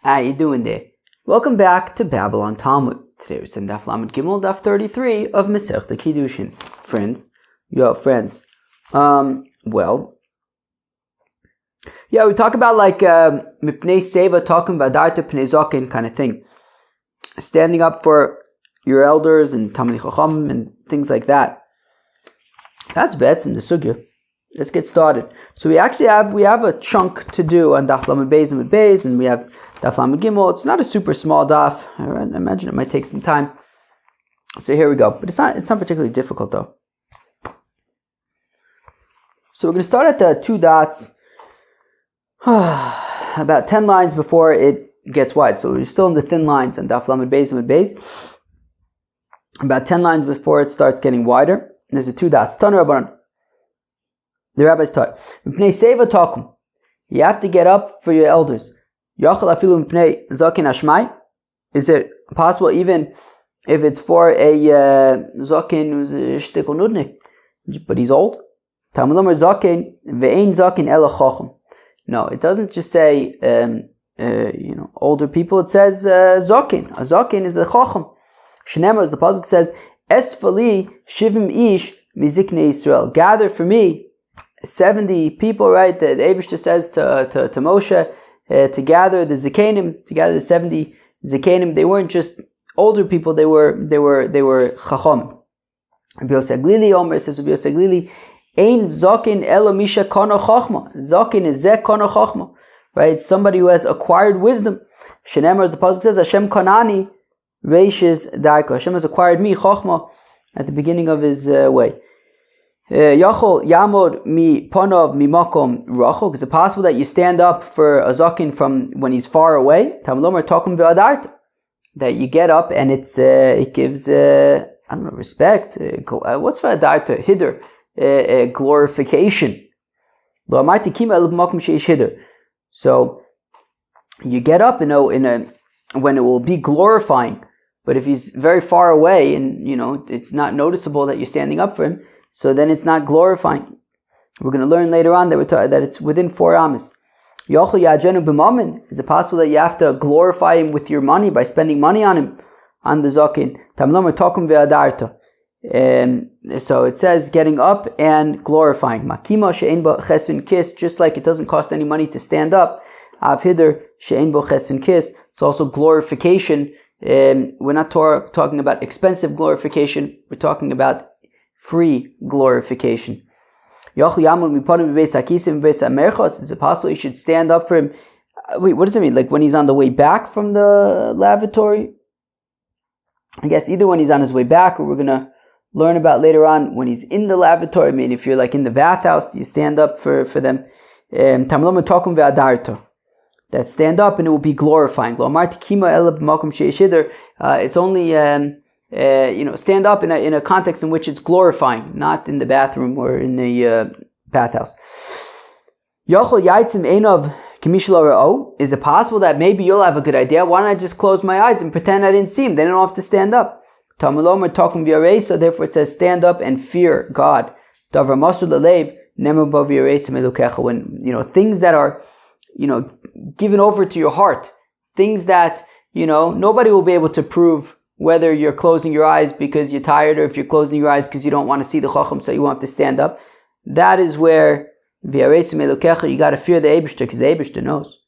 How you doing there? Welcome back to Babylon Talmud. Today we're studying Daf Lamed Gimel, Daf 33 of Masechta Kiddushin. Friends, we talk about like Mipnei Seva, talking about Darta Pnei Zokin kind of thing. Standing up for your elders and Talmidei Chacham and things like that. That's Be'etzim the Sugya. Let's get started. So we have a chunk to do on Daf Lamed Beis and Beis, and we have Daf Lamed Gimel. It's not a super small daf. I imagine it might take some time. So here we go. But it's not particularly difficult though. So we're going to start at the two dots, about 10 lines before it gets wide. So we're still in the thin lines on Daf Lamed Beis and Beis. About 10 lines before it starts getting wider. There's the two dots. Tanu Rabbanan. The rabbis taught, Mipnei Seva Takum. You have to get up for your elders. Yachal afilu mipnei zaken ashmai. Is it possible even if it's for a zaken who's a shtikol nudnik, but he's old? Tamilomar zaken ve'ein zaken ela chacham. No, it doesn't just say older people. It says zaken. A zaken is a chacham. Shneimar, as the pasuk says, Esfali shivim ish miziknei Yisrael. Gather for me 70 people, right? The Eibishter says to Moshe to gather the Zikanim, to gather the 70 Zikanim. They weren't just older people; they were Chacham. Rabbi Yossi Aglili Omer says, Rabbi Yossi Aglili, Ein Zokin Elo Misha Kono Chachma. Zokin is Zeh Kono Chachma, right? Somebody who has acquired wisdom. Shenemar, as the pasuk says, Hashem Kanani Reishes Darko. Hashem has acquired me Chachma at the beginning of His way. Yachol Yamod mi Ponov mi Makom Rachok. Is it possible that you stand up for a zakin from when he's far away? Tamlomer Tokum ve'adart. That you get up and it gives respect. What's ve'adart? Hider, glorification. Lo amarti kima el makom sheish hider. So you get up when it will be glorifying. But if he's very far away and it's not noticeable that you're standing up for him, so then it's not glorifying. We're going to learn later on that it's within 4 amas. Yochel ya'ajenu b'mamin. Is it possible that you have to glorify him with your money by spending money on him, on the zakin? Tamlomer tokum ve'adarta. So it says getting up and glorifying. Makima she'ein bo chesun kis. Just like it doesn't cost any money to stand up. Av hider she'ein bo chesun kis. It's also glorification. We're not talking about expensive glorification. We're talking about free glorification. Is it possible you should stand up for him? Wait, what does it mean? Like when he's on the way back from the lavatory? I guess either when he's on his way back, or we're going to learn about later on when he's in the lavatory. I mean, if you're like in the bathhouse, do you stand up for them? That stand up and it will be glorifying. It's only stand up in a context in which it's glorifying, not in the bathroom or in the bathhouse. Is it possible that maybe you'll have a good idea? Why don't I just close my eyes and pretend I didn't see him? Then I don't have to stand up. So therefore it says stand up and fear God. When things that are given over to your heart, things that nobody will be able to prove whether you're closing your eyes because you're tired or if you're closing your eyes because you don't want to see the Chacham, so you won't have to stand up. That is where you got to fear the Eibishter, because the Eibishter knows.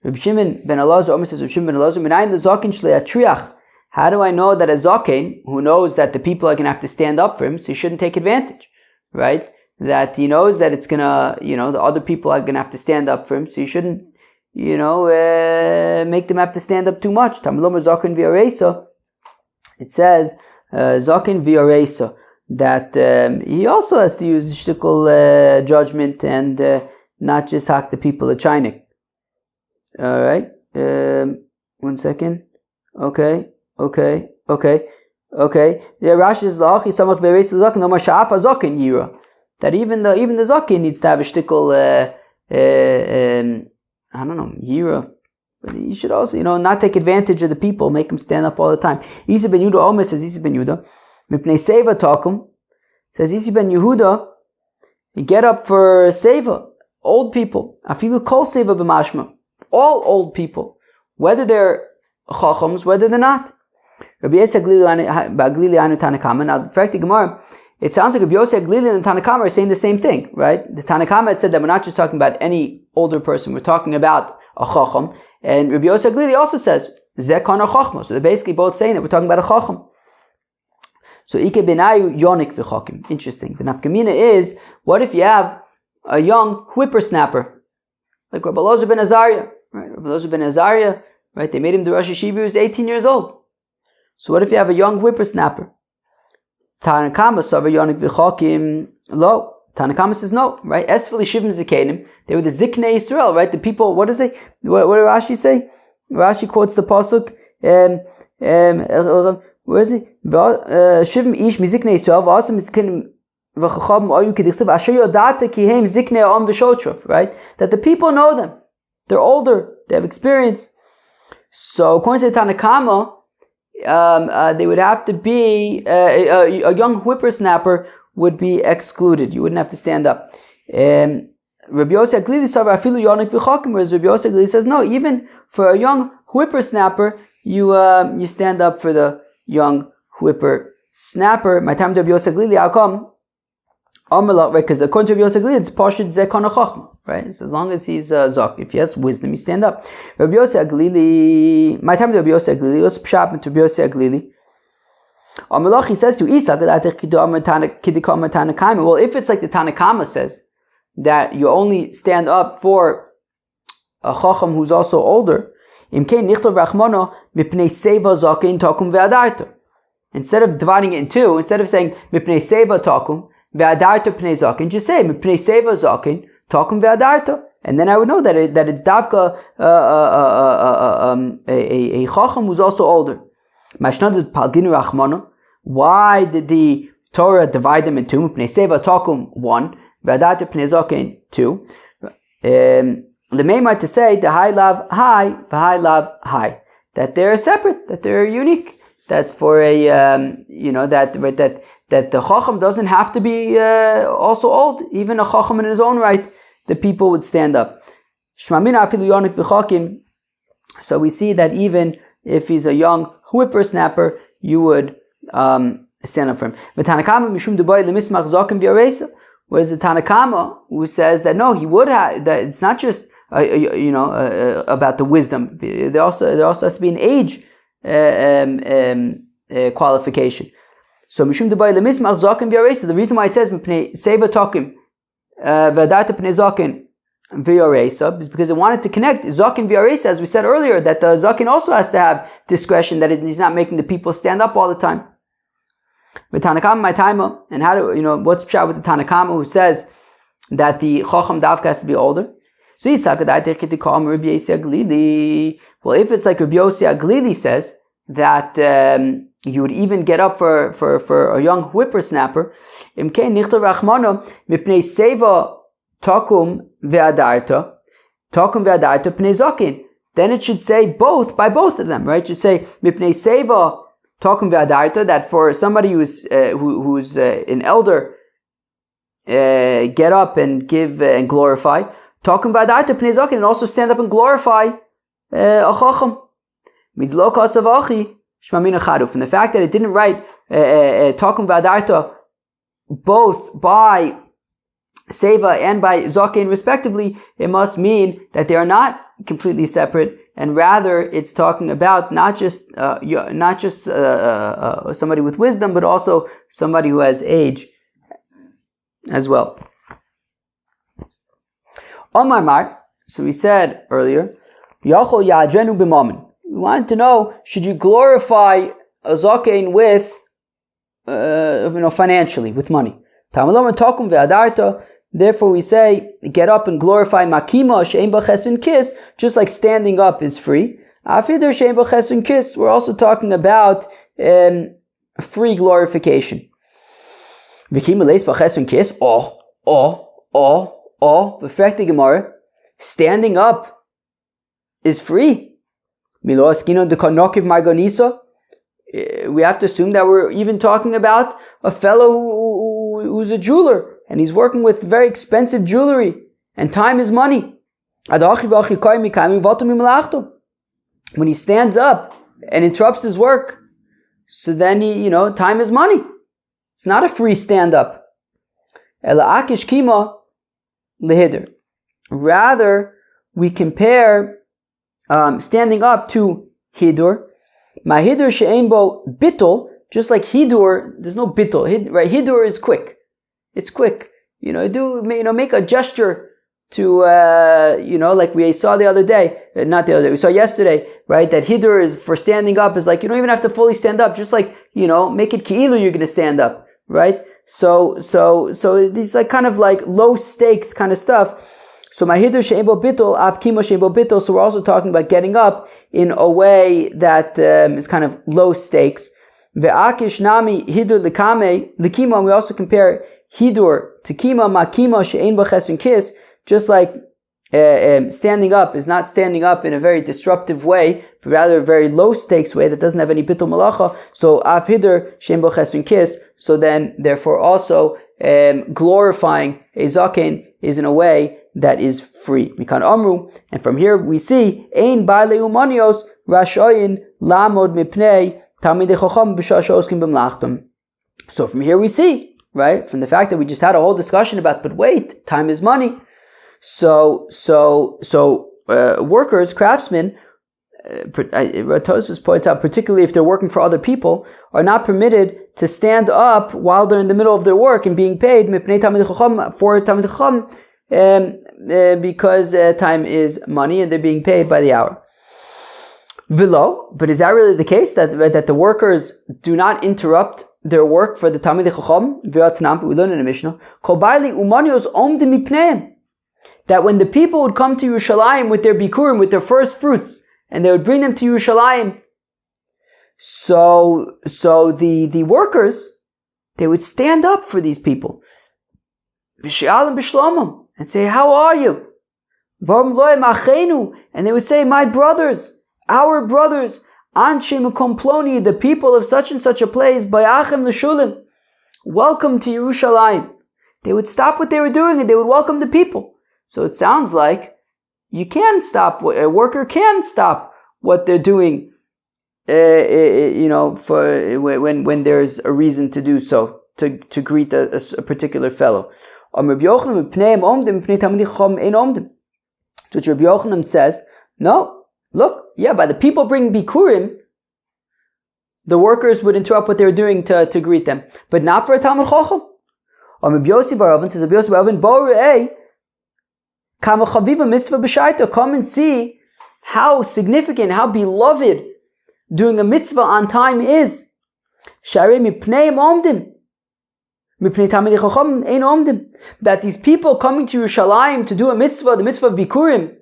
Reb Shimon ben Elazar, says Reb Shimon ben Elazar, how do I know that a Zaken, who knows that the people are going to have to stand up for him, so he shouldn't take advantage, right? That he knows that it's going to, the other people are going to have to stand up for him, so you shouldn't, make them have to stand up too much. Tamlomer Zaken v'aresa. It says, Zaken v'aresa, that he also has to use shtikul judgment and not just hack the people of China. Alright, 1 second. Okay. Yeah, Rashi is lachi samach v'aresa zaken no masha'af zaken yira. That even the zaken needs to have a shtikul yira. But you should also, not take advantage of the people, make them stand up all the time. Isa ben Yehuda Omer says, Isa ben Yehuda, Mipnei Seva Takum, says Isa ben Yehuda, you get up for Seva, old people. Afilu kol Seva b'mashma, all old people. whether they're chachams, whether they're not. Rabbi Yosef Glili anu Tanakama. Now, in fact, the Gemara, it sounds like Rabbi Yosef Glili and Tanakama are saying the same thing, right? The Tanakama had said that we're not just talking about any older person, we're talking about a chacham. And Rabbi Yosef Glili also says, Zeh kana chachma. So they're basically both saying that we're talking about a chacham. So Ike benayu yonik v'chakim. Interesting. The nafkamina is, what if you have a young whippersnapper, like Rabbi Elazar ben Azariah, right? Rabbi Elazar ben Azariah, right? They made him the Rosh Hashiva. He was 18 years old. So what if you have a young whippersnapper? Tanakama savar yonik v'chakim lo. Tanakama says no, right? Esfeli shivim zikenim. They were the Ziknei Yisrael, right? The people. What does it? What did Rashi say? Rashi quotes the pasuk. Where is it? Shivim ish miziknei Yisrael v'asam mizikenim v'chachavim ayu k'dichsev asher yodata kihem ziknei am v'shotrof. Right? That the people know them. They're older. They have experience. So according to Tanakama, they would have to be a young whippersnapper would be excluded. You wouldn't have to stand up. Rabbi Yosef Glili savar afilu yonik v'chakim, whereas Rabbi Yosef Glili says no, even for a young whippersnapper, you stand up for the young whippersnapper. My time to Rabbi Yosef Glili, how come? Right? Because according to Rabbi Yosef Glili, it's pashut zeh kana chachma, right? It's as long as he's zok. If he has wisdom, you stand up. Rabbi Yosef Glili, my time to Rabbi Yosef Glili, let's pshat into Rabbi Yosef Glili. He says to Isa, well, if it's like the Tanakama says, that you only stand up for a chacham who's also older, instead of dividing it in two, instead of saying mipnei seva takum ve'adarta pnei zaken, just say mipnei seva zaken takum ve'adarta, and then I would know that it's davka a chacham who's also older. Why did the Torah divide them in two? Mipnei seva takum 1, ve'adarta pnei zaken 2. The main might to say the high love high, the high love high, that they're separate, that they're unique, that for a that the chacham doesn't have to be also old. Even a chacham in his own right, the people would stand up. So we see that even if he's a young whippersnapper, you would stand up for him. Whereas the Tanakama, who says that no, he would have, that it's not just about the wisdom. There also has to be an age qualification. So Mishum Dubai Lemismach Zakim V'Yaresa. The reason why it says Seva Takim V'Adarta Pnei Zakin V'Yaresa is because it wanted to connect Zakin V'Yaresa, as we said earlier, that the Zakin also has to have discretion, that he's not making the people stand up all the time. With Tanakama, my timer, and how do what's pshat with the Tanakama who says that the Chacham Davka has to be older? So well, if it's like Rabbi Yosef Glili says that you would even get up for a young whippersnapper, then it should say both by both of them, right? It should say mipnei seva takum ve'adarta, that for somebody who's an elder, get up and give and glorify. Takum ve'adarta pnei zaken, and also stand up and glorify a chacham. Midlo kasav achi shmamina charuf. And the fact that it didn't write takum ve'adarta both by seva and by zaken respectively, it must mean that they are not completely separate, and rather it's talking about not just somebody with wisdom, but also somebody who has age as well. On my mark, so we said earlier, Yachol Ya'adrenu b'mammon. We wanted to know, should you glorify a zaken with, financially, with money? Tamalom takum ve'adarta. Therefore, we say, get up and glorify makima she'ein b'chesun kis, just like standing up is free. Afidur she'ein b'chesun kis. We're also talking about free glorification. V'kima leis b'chesun kis. B'fekti Gemara, standing up is free. Milo askino dekonokiv margonisa. We have to assume that we're even talking about a fellow who's a jeweler, and he's working with very expensive jewelry, and time is money. when he stands up and interrupts his work, so then time is money. It's not a free stand-up. Akish kima lehider. Rather, we compare standing up to hidur. Ma hidur she'embo bittul, just like hidur, there's no bittul, right? Hidur is quick. It's quick. Make a gesture to, like we saw the other day, not the other day, we saw yesterday, right? That hidur is for standing up is like, you don't even have to fully stand up, just like, make it ki'ilu you're going to stand up, right? So these like kind of like low stakes kind of stuff. So my hidur she'ebo bittul, av kimo she'ebo bittul. So we're also talking about getting up in a way that is kind of low stakes. Ve'akish nami hidur likima. We also compare hidur to kima, ma kima she'en b'ches and kiss. Just like standing up is not standing up in a very disruptive way, but rather a very low stakes way that doesn't have any bittul malacha. So af hidur she'en b'ches and kiss. So then, therefore, also glorifying a zaken is in a way that is free. Mikan amru, and from here we see ein ba'alei umanios rashoyin lamod mipnei talmidei chacham b'sha'ah she'oskim b'mlachtam. So from here we see, right, from the fact that we just had a whole discussion about, but wait, time is money. So workers, craftsmen, Tosfos points out, particularly if they're working for other people, are not permitted to stand up while they're in the middle of their work and being paid for Talmidei Chacham, because time is money and they're being paid by the hour. Vilo, but is that really the case that the workers do not interrupt their work for the Talmidei Chacham? We learn in the Mishnah, that when the people would come to Yerushalayim with their bikurim, with their first fruits, and they would bring them to Yerushalayim, so the workers, they would stand up for these people and say, how are you? And they would say, my brothers, our brothers, the people of such and such a place, welcome to Yerushalayim. They would stop what they were doing and they would welcome the people. So it sounds like you can stop, a worker can stop what they're doing, for when there's a reason to do so, to greet a particular fellow. Which Rabbi Yochanan says, no, look, by the people bringing bikurim, the workers would interrupt what they were doing to greet them, but not for a Talmid Chacham. Rabbi Yossi bar Avin says, Rabbi Yossi bar Avin, come and see how significant, how beloved doing a mitzvah on time is. That these people coming to Yerushalayim to do a mitzvah, the mitzvah of Bikurim,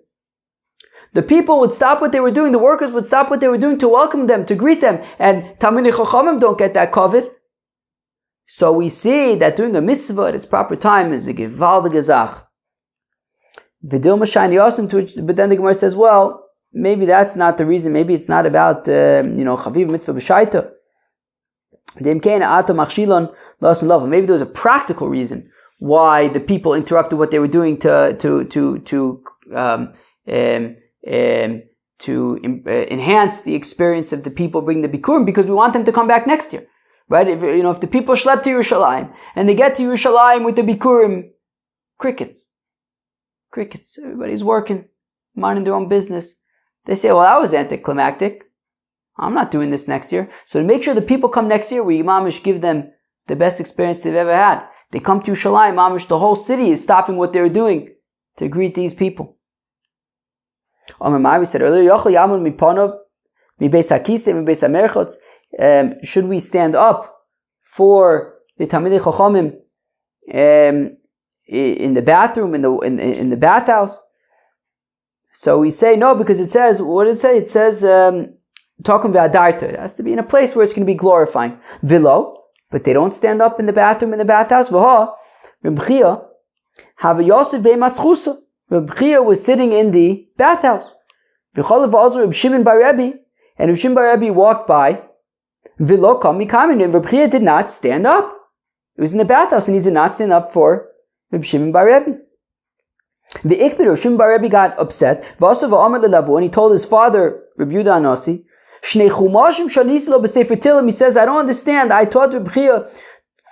the people would stop what they were doing, the workers would stop what they were doing to welcome them, to greet them, and Talmidei Chachamim don't get that covet. So we see that doing a mitzvah at its proper time is a gewaltige Zach. Vidilma Shani Yosim, to which, but then the Gemara says, well, maybe that's not the reason. Maybe it's not about Chaviv Mitzvah B'Shaita. Maybe there was a practical reason why the people interrupted what they were doing to enhance the experience of the people bringing the Bikurim, because we want them to come back next year, right? If the people schlep to Yerushalayim and they get to Yerushalayim with the Bikurim, crickets. Everybody's working, minding their own business. They say, well, that was anticlimactic. I'm not doing this next year. So to make sure the people come next year, we mamish give them the best experience they've ever had. They come to Yerushalayim, mamish, the whole city is stopping what they're doing to greet these people. We said earlier, should we stand up for the Talmidei Chachamim in the bathroom, in the bathhouse? So we say no, because it says, what did it say? It says, talking about darta, it has to be in a place where it's going to be glorifying. Vilo, but they don't stand up in the bathroom, in the bathhouse. V'ha, Reb Chia, have a Yosef be'maschusa. Reb Chia was sitting in the bathhouse. V'cholav also Reb Shimon bar Rebbe, and Reb Shimon bar Rebbe walked by. Vilo kam mikamin, and Reb Chia did not stand up. He was in the bathhouse, and he did not stand up for Reb Shimon bar Rebbe. The Ikbid, Reb Shimon bar Rebbe got upset. And he told his father, Rabbi Yehuda Anasi. Shnei chumashim shanisi lo b'sefer Tilim. He says, I don't understand. I taught Rabbi Chia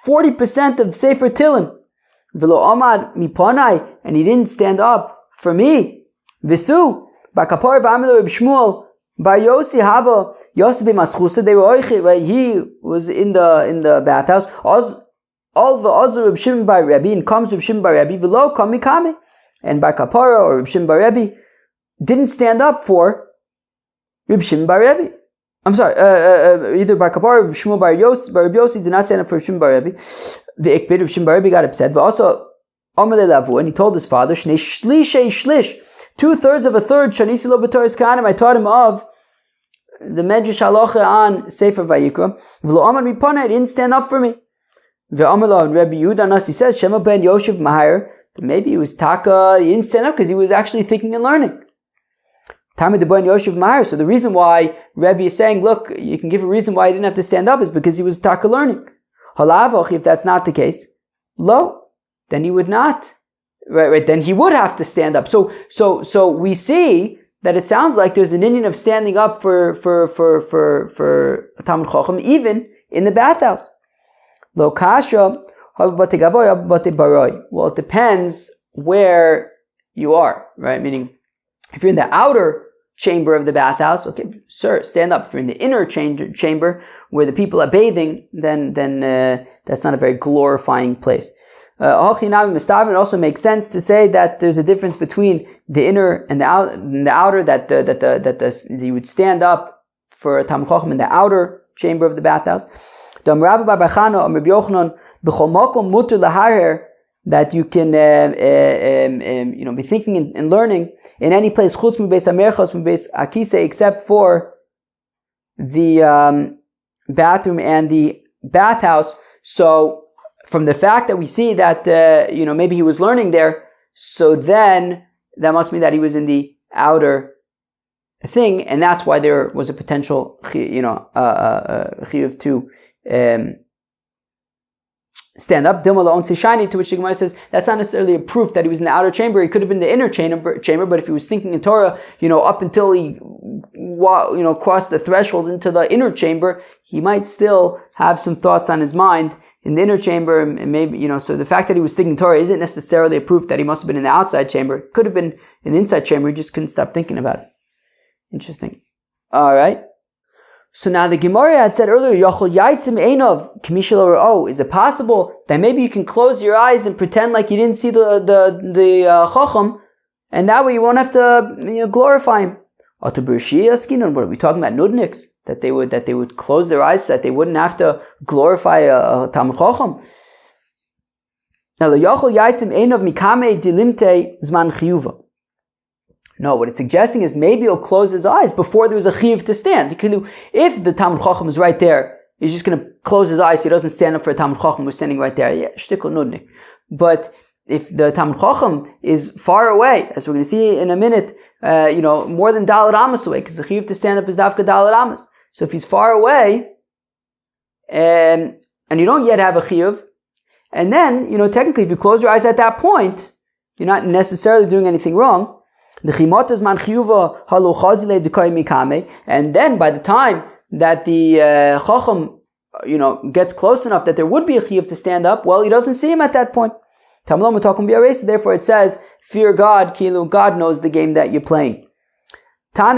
40% of Sefer Tilim. V'lo amad mipanai, and he didn't stand up for me. V'su b'kapar v'amilu Rabbi Shmuel bar Yossi hava Yossi b'maschusa. They were oichi, right? He was in the bathhouse. All the other Rabbi Shimon bar Rebbe, and comes Rabbi Shimon bar Rebbe v'lo kami kami, and bar Kapara or Rabbi Shimon bar Rebbe didn't stand up for Rabbi Shimon bar Rebbe. I'm sorry, either bar Kapara or Rabbi Shmuel bar Yossi did not stand up for Rabbi Shimon bar Rebbe. The Ikbid, Rabbi Shimon bar Rebbe got upset. But also, Amalei Lavu, and he told his father, Shnei Shlishei Shlish, 2/3 of a third, Shanisi lo b'Torah Kahanim, I taught him of the Medrash Halacha on Sefer Vayikra. V'lo Amar Mipana, he didn't stand up for me. Ve'Amalei and Rabbi Yehuda Nasi says, Shema ben Yoshev Mahayer, maybe he was taka, he didn't stand up because he was actually thinking and learning. So the reason why Rebbe is saying, look, you can give a reason why he didn't have to stand up is because he was taka learning. If that's not the case, then he would not. Right, then he would have to stand up. So we see that it sounds like there's an Indian of standing up for Talmud Chacham even in the bathhouse. Lo kasha. Well, it depends where you are, right? Meaning, if you're in the outer chamber of the bathhouse, okay, sir, stand up. If you're in the inner chamber where the people are bathing, then that's not a very glorifying place. It also makes sense to say that there's a difference between the inner and the outer. That you would stand up for a Talmud Chacham in the outer chamber of the bathhouse. That you can be thinking and learning in any place except for the bathroom and the bathhouse. So from the fact that we see that maybe he was learning there, so then that must mean that he was in the outer thing, and that's why there was a potential chiyuv to stand up. To which the Gemara says that's not necessarily a proof that he was in the outer chamber. He could have been in the inner chamber, but if he was thinking in Torah, up until he crossed the threshold into the inner chamber, he might still have some thoughts on his mind in the inner chamber, and maybe so the fact that he was thinking Torah isn't necessarily a proof that he must have been in the outside chamber. It could have been in the inside chamber. He just couldn't stop thinking about it. Interesting. All right. So now the Gemara had said earlier, Yachol Yaitzim Einov Kamishal or is it possible that maybe you can close your eyes and pretend like you didn't see the Chacham, and that way you won't have to glorify him? What are we talking about? Nudniks that they would close their eyes so that they wouldn't have to glorify a Talmud Chacham. Now the Yachol Yaitzim Einov Mikame Dilimte Zman Chiyuva. No, what it's suggesting is maybe he'll close his eyes before there was a chiyuv to stand. If the Talmud Chacham is right there, he's just going to close his eyes so he doesn't stand up for a Talmud Chacham who's standing right there. Yeah, shtikl nudnik. But if the Talmud Chacham is far away, as we're going to see in a minute, more than Dalet Amas away, because the chiyuv to stand up is Dafka Dalet Amas. So if he's far away, and you don't yet have a chiyuv, and then, technically if you close your eyes at that point, you're not necessarily doing anything wrong. And then by the time that the Chacham, gets close enough that there would be a chiyuv to stand up, well, he doesn't see him at that point. Therefore it says, fear God, God knows the game that you're playing. Okay,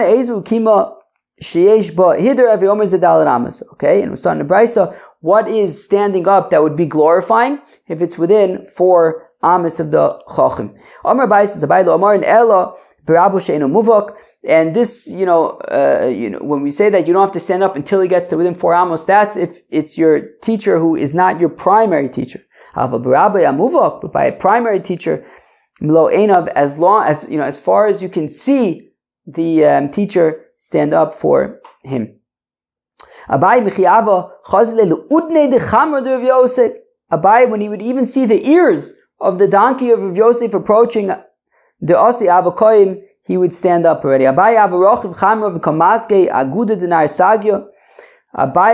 and we're starting to Brisa. What is standing up that would be glorifying if it's within 4 amas of the Chacham? Amar Bais is Abaylo Amar in Ella. And this, when we say that you don't have to stand up until he gets to within 4 amos, that's if it's your teacher who is not your primary teacher. But by a primary teacher, as long as, as far as you can see the teacher, stand up for him. Abai, when he would even see the ears of the donkey of Rav Yosef approaching the Asi Avakoyim, he would stand up already. Abai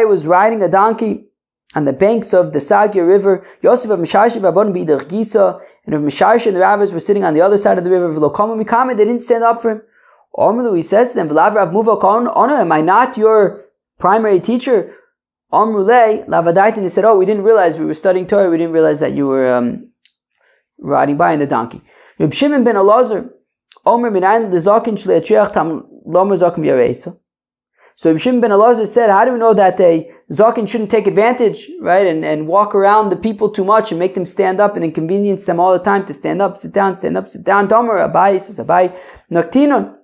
was riding a donkey on the banks of the Sagya River. Yosef of Mishashi Babon B'idach Gisa, and of Mishashi and the rabbis were sitting on the other side of the river. They didn't stand up for him. He says to them, am I not your primary teacher? And he said, oh, we didn't realize we were studying Torah. We didn't realize that you were riding by in the donkey. Reb Shimon ben Elazar, so Reb Shimon ben Elazar said, how do we know that a zaken shouldn't take advantage, right, and walk around the people too much and make them stand up and inconvenience them all the time to stand up, sit down, stand up, sit down. Tomer, Abai says, Abai, Naktinon,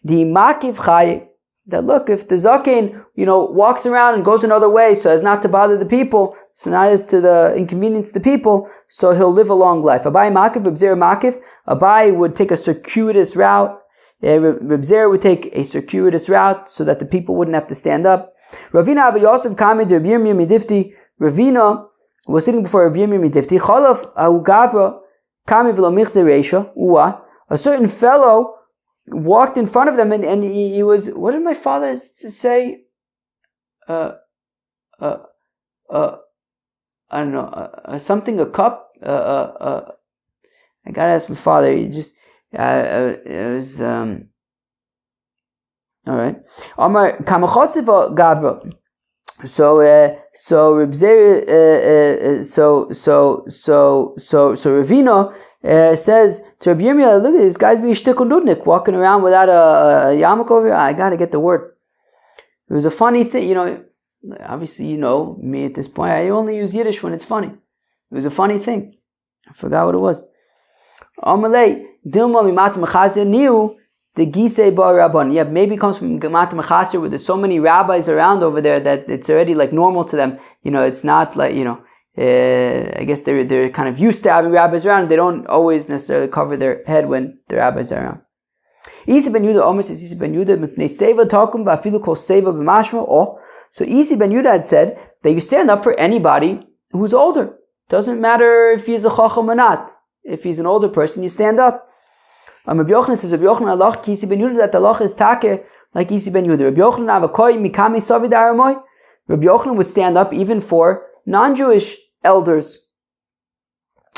the Makiv Chaye, that look, if the zaken, walks around and goes another way so as not to bother the people, so not as to the inconvenience the people, so he'll live a long life. Abai Makiv, Reb Zera Makiv, Abai would take a circuitous route. Reb Zera would take a circuitous route so that the people wouldn't have to stand up. Ravina Ava Yosef Kami to Reb Yirmiyah Midifti. Ravina was sitting before Reb Yirmiyah Midifti. Chalaf Ahu Gavra Kami V'lo Michze Reisha. A certain fellow walked in front of them and he was, what did my father say? I don't know, something, a cup, I gotta ask my father, he just, it was, alright. Amar Kamachotziva Gavra. So Reb Zera, so Ravina says to Reb Yirmiyah, look at this guy's being shtickle nudnik, walking around without a yarmulke over here. I gotta get the word. It was a funny thing, obviously me at this point, I only use Yiddish when it's funny. It was a funny thing. I forgot what it was. Amalei, Dilma Mimat Mechazir Niu, the Gisei Bar Rabban. Yeah, maybe it comes from Gemat Mechazir where there's so many rabbis around over there that it's already like normal to them. It's not like, I guess they're kind of used to having rabbis around. They don't always necessarily cover their head when the rabbis are around. Isi ben Yudah Omer says, Isi ben Yudah Mipnei Seva Takum Ba'afilu Kol Seva B'mashma. Oh, so Isi ben Yudah had said that you stand up for anybody who's older. Doesn't matter if he's a chacham or not. If he's an older person, you stand up. Rabbi Yochanan says, Rabbi Yochanan Allah ki Isi ben Yudah, that Allah is take like Isi ben Yudah. Rabbi Yochanan avakoi mikami savi daramoy. Rabbi Yochanan would stand up even for non-Jewish elders.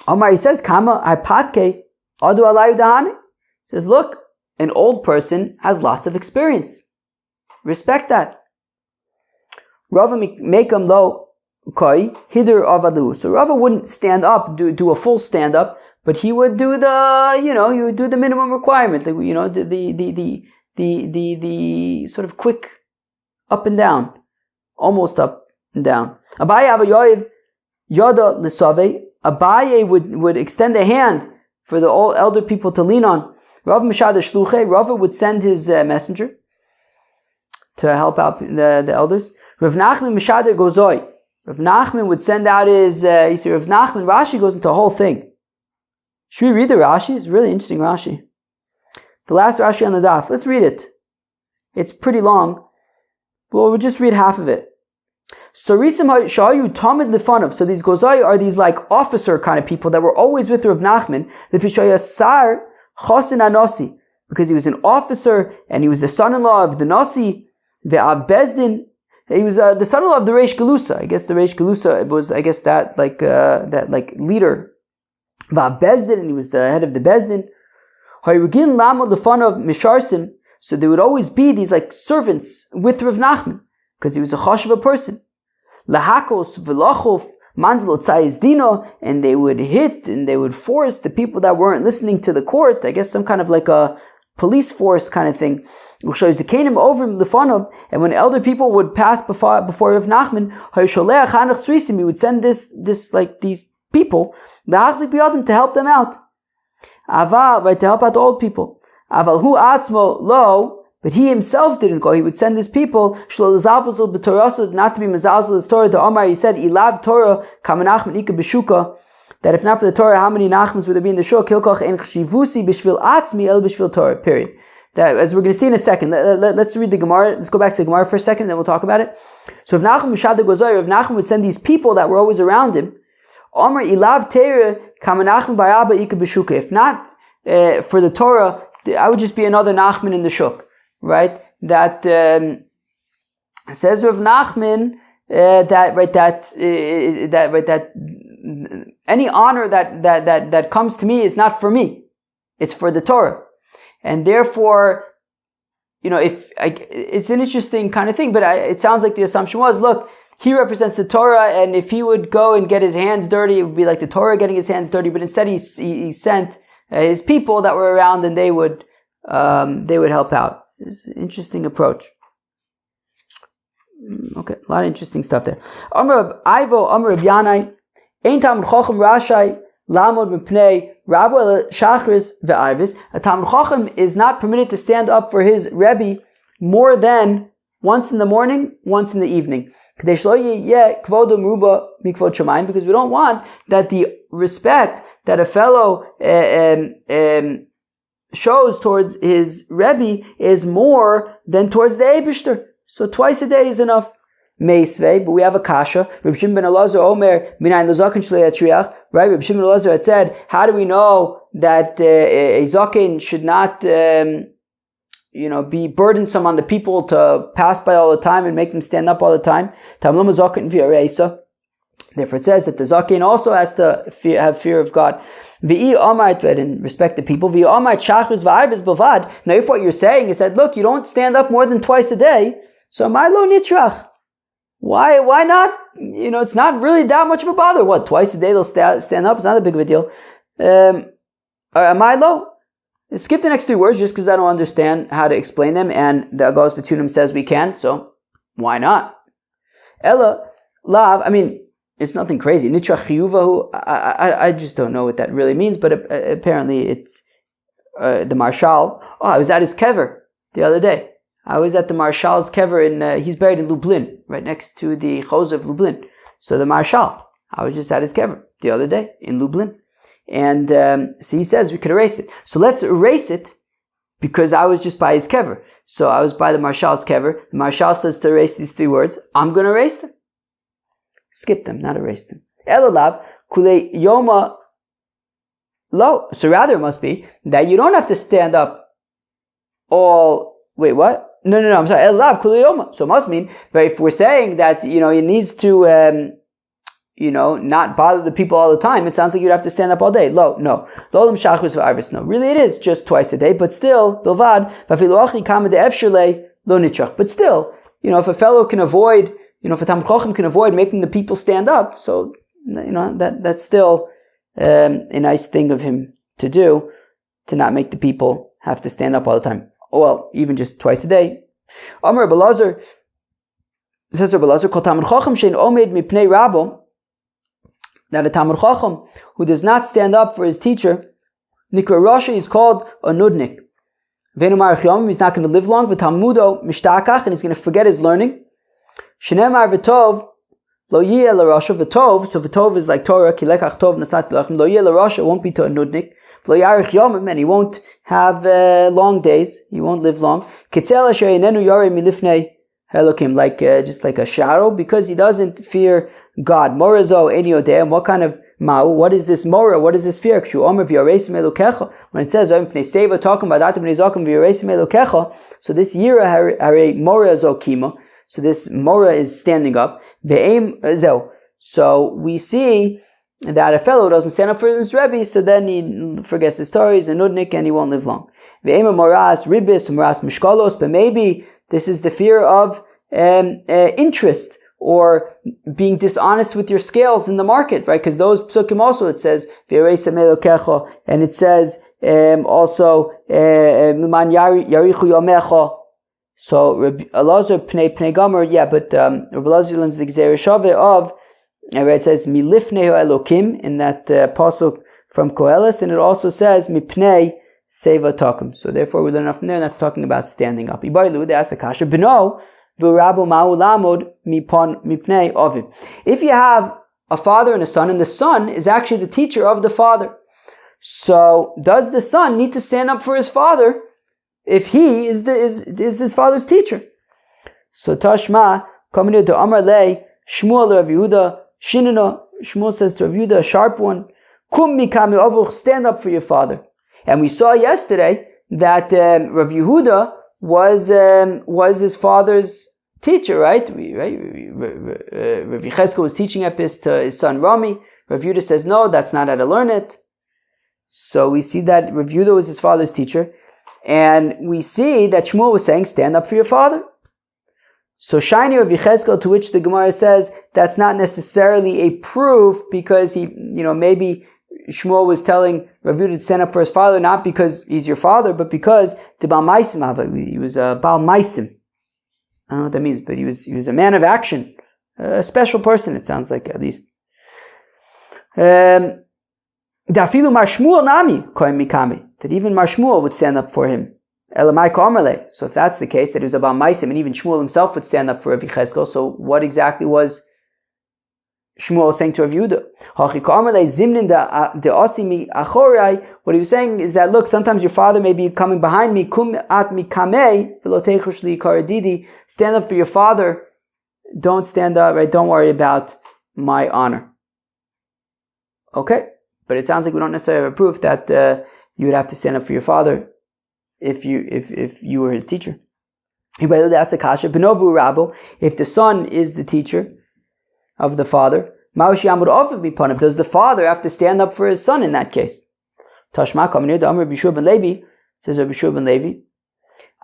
Omar, he says, Kama harpatke adu alayu dahane. He says, look, an old person has lots of experience. Respect that. Rava mekam lo koi hider avadu. So Rava wouldn't stand up, do a full stand up, but he would do the, he would do the minimum requirement, like, the sort of quick up and down, almost up and down. Abaye avayoyev yada l'save. Abaye would extend a hand for the old elder people to lean on. Rav Mishad Shluche, Rav would send his messenger to help out the elders. Rav Nachman Mishad Gozoi. Rav Nachman would send out his, Rav Nachman, Rashi goes into a whole thing. Should we read the Rashi? It's a really interesting Rashi. The last Rashi on the daf. Let's read it. It's pretty long. Well, we'll just read half of it. So Risim Shayu Tamid Lifanov. So these Gozai are these like officer kind of people that were always with Rav Nachman. The Fishaya Sar Chosin Anasi. Because he was an officer and he was the son-in-law of the Nasi. Ve'ab Bezdin. He was the son-in-law of the Reish Galusa. I guess the Reish Galusa was, that leader. Ve'ab Bezdin, and he was the head of the Bezdin. Hayrugin Lama Lifanov Misharsim. So there would always be these like servants with Rav Nachman, because he was a chashuva person. Lahakos v'lachov mandlo tzayis dino, and they would hit and they would force the people that weren't listening to the court. I guess some kind of like a police force kind of thing. U'shoyzekanim over lefanov, and when elder people would pass before Rav Nachman, hayisholech hanach srisim, he would send these people lahachzik biyadim to help them out. Aval, right, to help out the old people. Aval hu atzmo lo, but he himself didn't go. He would send his people shlo l'zalpazul b'torasud, not to be mezalzel his Torah. To Omar, he said, "Ilav Torah kamanachman ika b'shuka." That if not for the Torah, how many nachmans would there be in the shuk? Hilkoch en chshivusi b'shvil atzmi el b'shvil Torah. Period. That, as we're going to see in a second. Let's read the Gemara. Let's go back to the Gemara for a second, then we'll talk about it. So if Nachman Mishad Gozoy, if Nachman would send these people that were always around him, Omar ilav Torah kamanachman baraba ika b'shuka. If not for the Torah, I would just be another Nachman in the shuk. Right, that says Rav Nachman that any honor that comes to me is not for me, it's for the Torah, and therefore it's an interesting kind of thing, but it sounds like the assumption was, look, he represents the Torah, and if he would go and get his hands dirty, it would be like the Torah getting his hands dirty. But instead, he sent his people that were around, and they would help out. It's an interesting approach. Okay, a lot of interesting stuff there. Amr Ivo, Amr Yanai, Ein Talmid Chacham Rashai Lamod Mipnei Rabbi Shachris ve'Arvis. A Talmid Chacham is not permitted to stand up for his Rebbe more than once in the morning, once in the evening. Because we don't want that the respect that a fellow shows towards his Rebbe is more than towards the Eibishter. So twice a day is enough. Meisvei, but we have a kasha. Reb Shimon ben Elazar Omer minayin l'zaken shelo yatriach. Right? Reb Shimon ben Elazar had said, how do we know that a zaken should not be burdensome on the people to pass by all the time and make them stand up all the time? Therefore it says that the zaken also has to have fear of God. And respect the people. Now if what you're saying is that, look, you don't stand up more than twice a day, so Milo Nitrach. Why not? It's not really that much of a bother. What, twice a day they'll stand up? It's not a big of a deal. Milo? Skip the next three words just because I don't understand how to explain them, and the Agos V'tunim says we can, so why not? Ella, Lav, it's nothing crazy. Nitrach Chiyuvahu, I just don't know what that really means, but apparently it's the Marshal. Oh, I was at his kever the other day. I was at the Marshal's kever he's buried in Lublin, right next to the Choz of Lublin. So the Marshal, I was just at his kever the other day in Lublin. And so he says we could erase it. So let's erase it because I was just by his kever. So I was by the Marshal's kever. The Marshal says to erase these three words. I'm going to erase them. Skip them, not erase them. Elolab, kule yoma lo. So rather it must be that you don't have to stand up all... Wait, what? No, I'm sorry. Elolab, kule yoma. So it must mean, but if we're saying that, he needs to, not bother the people all the time, it sounds like you'd have to stand up all day. No. Lolam shachus v'arvis. No, really it is just twice a day, but still, bilvad, vafiluachi kama de efshirle lo nitrach. But still, if a fellow can avoid... if a Talmid Chacham can avoid making the people stand up, so, that's still a nice thing of him to do, to not make the people have to stand up all the time. Well, even just twice a day. Amr Belazar, says Belazar, Kol Talmid Chacham shein omed mipnei Rabbo, that a Talmid Chacham who does not stand up for his teacher, Nikra Rasha, is called a nudnik. Venu Marach Yom, he's not going to live long, v'talmudo mishtakach, and he's going to forget his learning. Shneimar v'tov lo yeh l'rasha v'tov. So v'tov is like Torah. Kilekach tov nasat lachem. Lo yeh l'rasha, won't be to a nudnik. Lo yarich yomim, and he won't have long days. He won't live long. Kitzel asher inenu yarei milifnei Elokim, just like a shadow, because he doesn't fear God. Morazo eni odeh. What kind of ma'u? What is this mora? What is this fear? When it says talking about so this yira hare morazo kima. So this mora is standing up. So we see that a fellow doesn't stand up for his Rebbe, so then he forgets his stories and nudnik, and he won't live long. But maybe this is the fear of interest, or being dishonest with your scales in the market, right? Because those psukim also, it says, and it says also, so Rabbi Elazar pnei gomer, but Rabbi Elazar learns the Gzeira Shaveh of, where it says milifnei elokim in that pasuk from Koheles, and it also says mipnei seva takum. So therefore we learn enough from there, and that's talking about standing up. Ibailu, they ask the kasha, b'no v'rabu ma'u lamod mipnei ovim. If you have a father and a son, and the son is actually the teacher of the father, so does the son need to stand up for his father if he is his father's teacher? So Tashma, coming to Amar Le, Shmuel Rav Yehuda, Shinana, Shmuel says to Rav Yehuda, a sharp one, Kum mikami avuch, stand up for your father. And we saw yesterday that Rav Yehuda was his father's teacher, right? Rav Yecheskel was teaching Epis to his son Rami. Rav Yehuda says, no, that's not how to learn it. So we see that Rav Yehuda was his father's teacher. And we see that Shmuel was saying, stand up for your father. So Shiny of Yechezkel, to which the Gemara says that's not necessarily a proof, because he, maybe Shmuel was telling Rav Yehuda to stand up for his father, not because he's your father, but because the Baal Maisim, he was a Baal Maisim. I don't know what that means, but he was a man of action, a special person, it sounds like, at least. That even Mar Shmuel would stand up for him. So if that's the case, that he was a Baal Maisim, and even Shmuel himself would stand up for Rav Yechezkel, so what exactly was Shmuel saying to Rav Yehuda? What he was saying is that, look, sometimes your father may be coming behind me. Stand up for your father. Don't stand up, right? Don't worry about my honor. Okay, but it sounds like we don't necessarily have a proof that you would have to stand up for your father if you were his teacher. If the son is the teacher of the father, does the father have to stand up for his son in that case? Tashma Kamir, the Amr Rabbi Shua ben Levi, says Rabbi Shua ben Levi,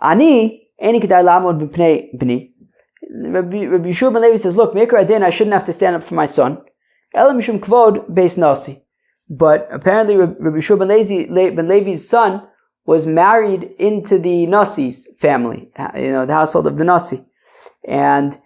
Ani, Eni Kedai Lamod B'pnei B'ni. Rabbi Shua ben Levi says, look, Meikar Adin, I shouldn't have to stand up for my son. Elam Mishum Kvod Beis Nasi. But apparently Rabbi Shua ben Levi's son was married into the Nasi's family, the household of the Nasi. And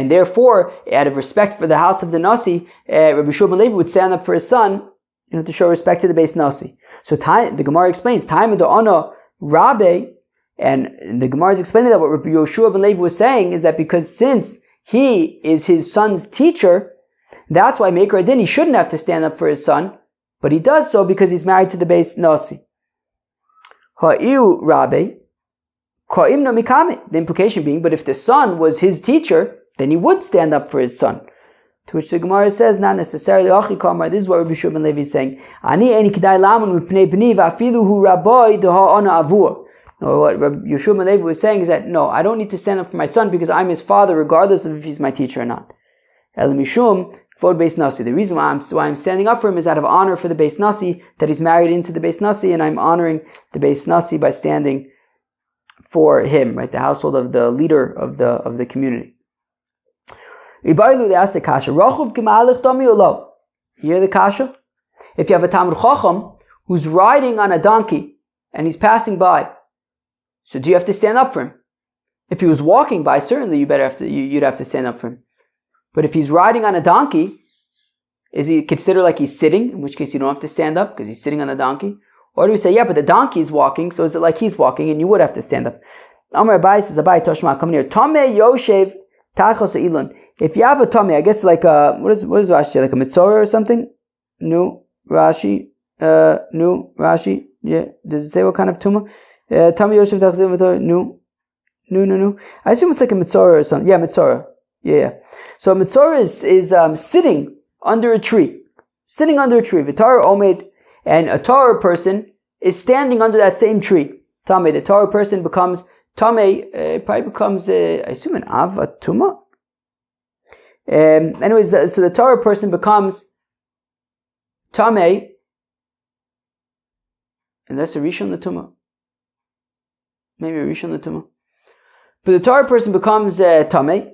therefore, out of respect for the house of the Nasi, Rabbi Shua ben Levi would stand up for his son, to show respect to the base Nasi. So the Gemara explains, time of the Ana Rabbe, and the Gemara is explaining that what Rabbi Yoshua ben Levi was saying is that because since he is his son's teacher, that's why Meikar Adin, he shouldn't have to stand up for his son, but he does so because he's married to the base Nasi. Ha'iu Rabbe, the implication being, but if the son was his teacher, then he would stand up for his son. To which the Gemara says, not necessarily. This is what Rabbi Shua ben Levi is saying. No, what Rabbi Yeshua ben Levi was saying is that, no, I don't need to stand up for my son because I'm his father, regardless of if he's my teacher or not. The reason why I'm standing up for him is out of honor for the Beis Nasi, that he's married into the Beis Nasi, and I'm honoring the Beis Nasi by standing for him, right? The household of the leader of the community. They asked the kasha. You hear the kasha? If you have a Talmid Chacham who's riding on a donkey and he's passing by, so do you have to stand up for him? If he was walking by, certainly you'd have to stand up for him. But if he's riding on a donkey, is he considered like he's sitting? In which case you don't have to stand up because he's sitting on a donkey. Or do we say, yeah, but the donkey is walking, so is it like he's walking and you would have to stand up? Amar Abai says, Abai Toshma, come here. Tameh Yoshev Tachos Ilun. If you have a tameh, I guess like a, what is Rashi, like a mitzorah or something? No, Rashi. Yeah, does it say what kind of tumah? Tameh Yoshev Tachos Ilun. No. I assume it's like a mitzorah or something. Yeah, mitzorah. Yeah. So a mitzorah is sitting under a tree. V'tar Omed. And a Torah person is standing under that same tree. Tameh, the Torah person becomes Tameh, probably becomes, I assume, an Av, a Tumah. Anyways, so the Torah person becomes Tameh, and that's a Rishon L'Tumah. Maybe a Rishon L'Tumah. But the Torah person becomes Tameh.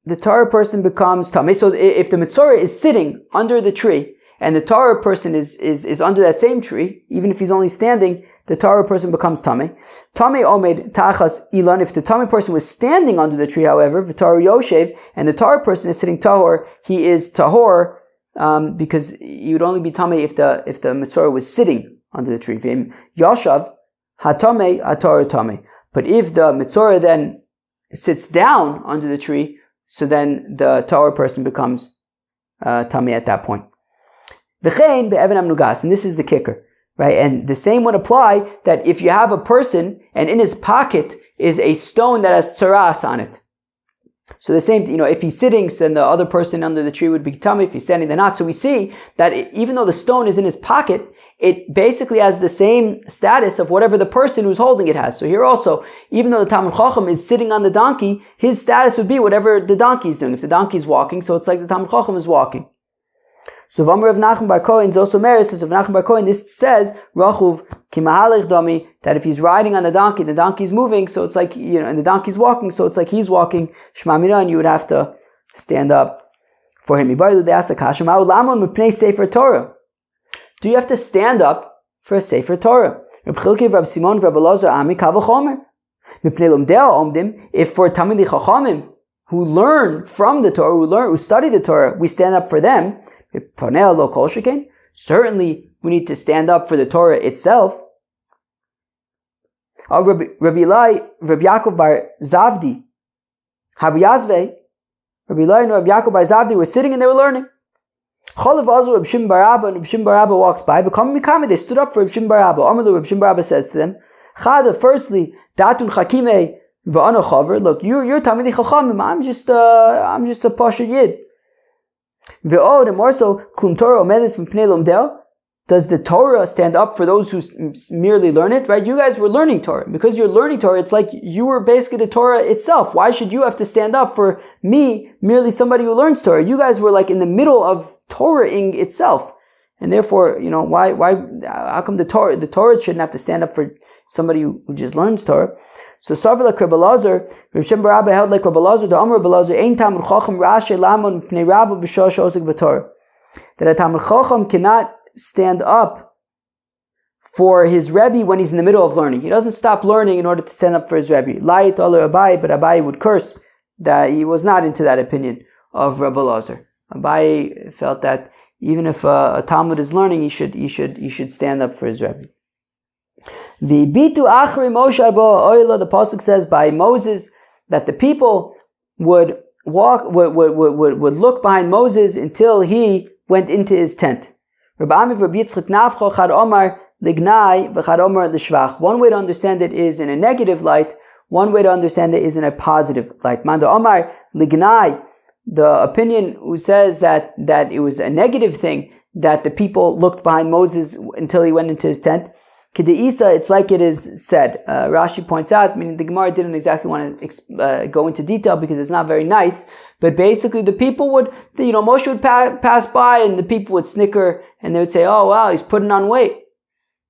The Torah person becomes Tameh. So if the Mitzorah is sitting under the tree, and the Torah person is under that same tree, even if he's only standing, the Torah person becomes Tameh. Tameh Omed Tachas Ilan. If the Tameh person was standing under the tree, however, V'Torah Yoshev, and the Torah person is sitting Tahor, he is Tahor, because he would only be Tameh if the Mitzorah was sitting under the tree. V'im Yoshav HaTameh HaTorah Tameh. But if the Mitzorah then sits down under the tree, so then the Torah person becomes Tameh at that point. And this is the kicker, right? And the same would apply that if you have a person and in his pocket is a stone that has tsaras on it. So the same, if he's sitting, then the other person under the tree would be Tameh. If he's standing, they're not. So we see that even though the stone is in his pocket, it basically has the same status of whatever the person who's holding it has. So here also, even though the Talmid Chacham is sitting on the donkey, his status would be whatever the donkey is doing. If the donkey is walking, so it's like the Talmid Chacham is walking. So V'amar Rav Nachman bar Kohen Zosomer says Rav Nachman bar Kohen. This says Rachuv Kimahalech Dami, that if he's riding on the donkey's moving, so it's like, and the donkey's walking, so it's like he's walking. Shema Mira, and you would have to stand up for him. They ask Akasha, Lamon Mipnei Sefer Torah. Do you have to stand up for a Sefer Torah? Reb Chilkiv, Reb Simon, Reb Elazar, Ami Kavachomer. Mipnei Lomdei Omdim. If for Talmidei Chachamim who learn from the Torah, who study the Torah, we stand up for them. Certainly, we need to stand up for the Torah itself. Rabbi Yaakov bar Zavdi, Rabbi Yazve, Rabbi Eli and Rabbi Yaakov bar Zavdi were sitting and they were learning. Cholav Azur Reb Shimon bar Abba, and Reb Shimon bar Abba walks by. They stood up for Reb Shimon bar Abba. Amar Reb Shimon bar Abba says to them, Chada, firstly, Datun Chakime v'Ano Chaver. Look, you're Talmidei Chachamim. I'm just a Pasha Yid. Ve'od, and more so, Klum Torah Omedes Mipnei Lomdeo. Does the Torah stand up for those who merely learn it? Right? You guys were learning Torah. Because you're learning Torah, it's like you were basically the Torah itself. Why should you have to stand up for me, merely somebody who learns Torah? You guys were like in the middle of Torah-ing itself. And therefore, how come the Torah shouldn't have to stand up for somebody who just learns Torah? So Savil like Rabbi Elazar, Reb Shimon bar Abba held like Rabbi Elazar, the Amar Rabbi Elazar, Ein Talmid Chacham Rashi Lamon Pnei Rabba B'Shah Shosek B'Torah. That a Talmid Chacham cannot stand up for his Rebbe when he's in the middle of learning. He doesn't stop learning in order to stand up for his Rebbe. La'it Oler Abai, but Abai would curse that he was not into that opinion of Rabbi Elazar. Abai felt that even if a Talmud is learning, he should stand up for his Rebbe. The Bitu Achri Moshe Arba Oila, the pasuk says by Moses that the people would look behind Moses until he went into his tent. Rabbi Amiv Rabbi Yitzchak Nafcho Chad Omar Lignai v'Chad Omar L'Shvach. One way to understand it is in a negative light. One way to understand it is in a positive light. Manda Omar Lignai, the opinion who says that it was a negative thing that the people looked behind Moses until he went into his tent. K'de'isa, it's like it is said. Rashi points out, meaning the Gemara didn't exactly want to go into detail because it's not very nice, but basically the people would, Moshe would pass by and the people would snicker and they would say, oh wow, he's putting on weight.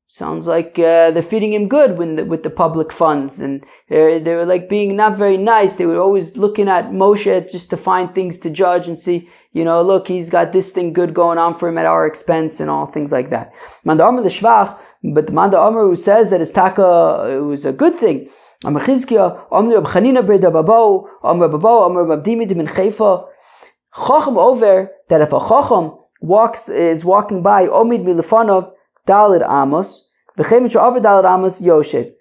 Sounds like they're feeding him good with the public funds, and they were like being not very nice. They were always looking at Moshe just to find things to judge and see, look, he's got this thing good going on for him at our expense and all things like that. Manda Amar the Shvach, but the Manda Amar who says that it's taka, it was a good thing. Amar Chizkiya, Amar Reb Chanina ber Babao, Amar Babao, Amar Reb Dimi de ben Chaifa. Chacham over that if a Chacham is walking by, Omid milefanov Dalid Amos, v'chein she'aver Dalid Amos Yoshev.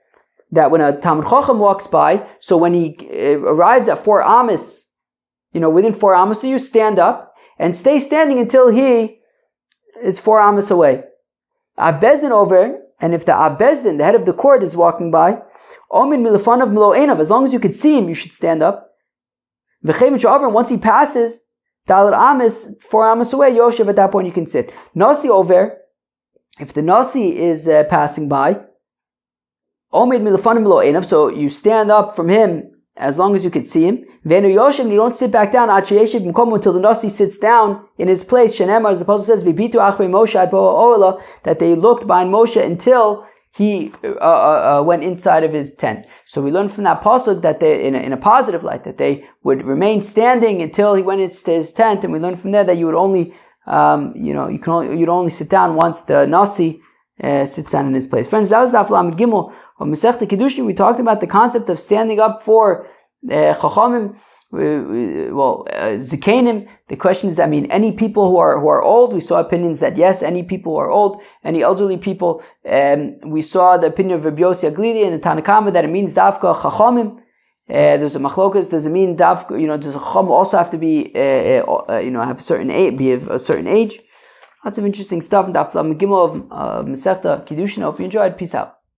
That when a Talmid Chacham walks by, so when he arrives at 4 Amos, within 4 Amos, so you stand up and stay standing until he is 4 Amos away. Abbezdin over, and if the Abbezdin, the head of the court, is walking by, Omin milefanov milo einav, as long as you could see him, you should stand up. V'chein she'aver, and once he passes Dalid Amos, 4 Amos away, Yoshev, at that point you can sit. Nasi over, if the Nasi is passing by, Omid milefanov milo einav, so you stand up from him as long as you could see him. V'enu Yoshev, and you don't sit back down until the Nasi sits down in his place. Shenemar, as the apostle says, V'bitu achrei Moshe ad bo'o oela, that they looked behind Moshe until he went inside of his tent. So we learn from that pasuk that they, in a positive light, that they would remain standing until he went into his tent, and we learn from there that you would only, you'd only sit down once the Nasi sits down in his place. Friends, that was the Aflam Gimel of Masechta Kiddushin. We talked about the concept of standing up for Chachamim, Zikanim. The question is, any people who are old. We saw opinions that yes, any people who are old, any elderly people. We saw the opinion of Rabbi Yossi Aglili and the Tanakama that it means Davka Chachamim. There's a machlokas. Does it mean Davka? Does a Chacham also have to be, have a certain age, be of a certain age? Lots of interesting stuff in the Aflam Gimel of Masechta Kiddushin. I hope you enjoyed. Peace out.